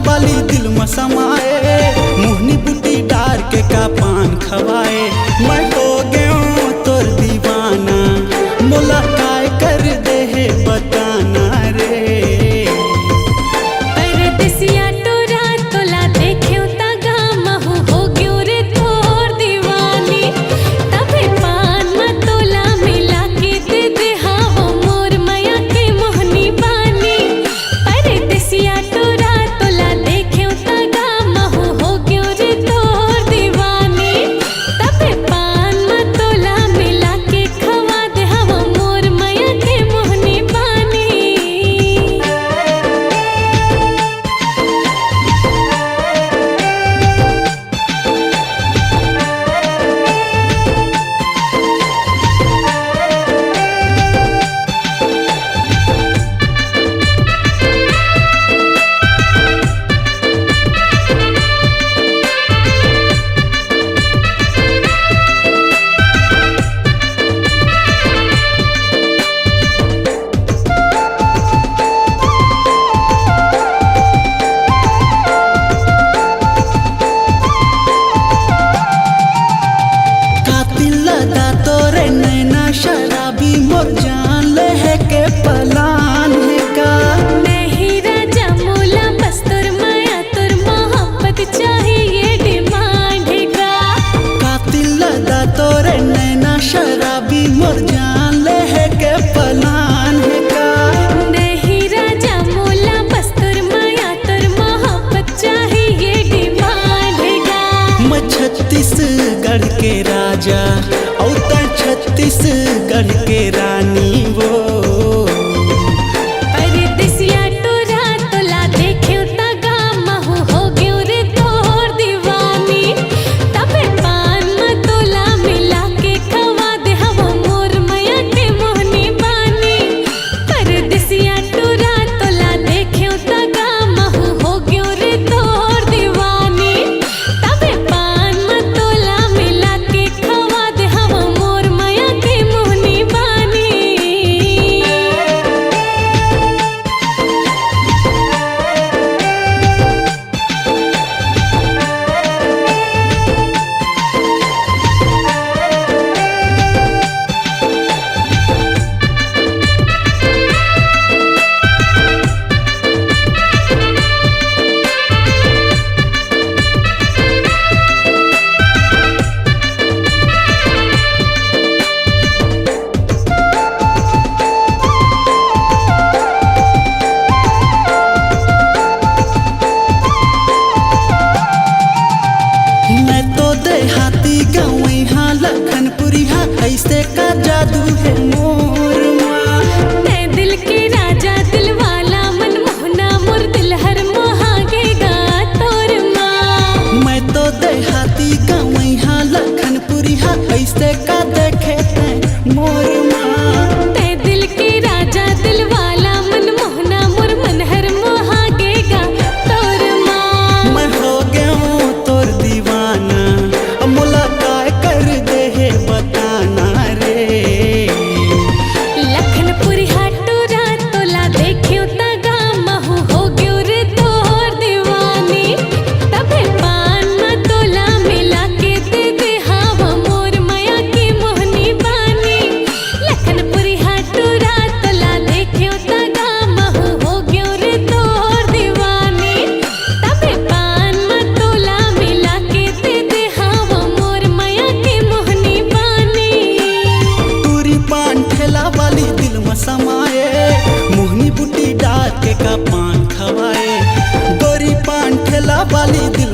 वाली दिल में समाए, मोहनी बूटी डार के का पान खवाए। मैं हो गयो तोर दीवाना, मोला काय कर दे है बताना रे। परदेसिया टोरा तोला देख्यो तगा महु हो गयो रे तोर दीवानी। तबे पान में तोला मिला के दे दे हावो मोर माया के मोहनी बानी। परदेसिया टोरा तोला देख्यो तगा महु हो गयो रे तोर दीवानी। तबे पान में तोला मिला के खवा दे हावो मोर माया के मोहनी बानी। तोरे नैना शराबी मोर जान ले है के पलान है का। नहीं राजा मोला बस तोर माया तोर मोहब्बत चाहिए डिमांड है का। कातिल लदा तोरे नैना शराबी मोर जान ले है के पलान है का। नहीं राजा मोला बस तोर माया तोर मोहब्बत चाहिए डिमांड है का। मैं छत्तीसगढ़ के राजा और छत्तीसगढ़ के रानी वो। परदेसिया टोरा तोला देख्यो तगा महु हो गयो रे तोर दीवानी। तबे पान में तोला मिला के खवा दे हावो मोर माया के मोहनी बानी। परदेसिया टोरा तोला देख्यो तगा महु हो गयो रे तोर दीवानी। तबे पान में तोला मिला के खवा दे हावो मोर माया के मोहनी बानी। मैं तो देहाती गाँव यहाँ लखनपुरी हाँ, ऐसे का जादू है मोर माँ। मैं दिल के राजा दिल वाला मनमोहना मोर दिल हर मोहागेगा तोर माँ। मैं तो देहाती गाँव यहाँ लखनपुरी हाँ, ऐसे का देखे हैं मोर माँ। मैं दिल के राजा दिल वाला मनमोहना मोर मन हर मोहागेगा तोर माँ। मैं हो गया तोर दीवाना, मोला काय कर दे है बताना रे। लखनपुरी हाटोरा तोला देख्यो तगा महु हो गयो रे तोर दीवानी। तबे पान में तोला मिला के दे दे हावो मोर माया की मोहनी बानी। लखनपुरी हाटोरा तोला देख्यो तगा महु हो गयो रे तोर दीवानी। तबे पान में तोला मिला के दे दे हावो मोर माया की मोहनी बानी। पूरी पान ठेला वाली दिल में समाए, मोहनी बूटी डाल के का पान खवाए। गोरी पान ठेला वाली दिल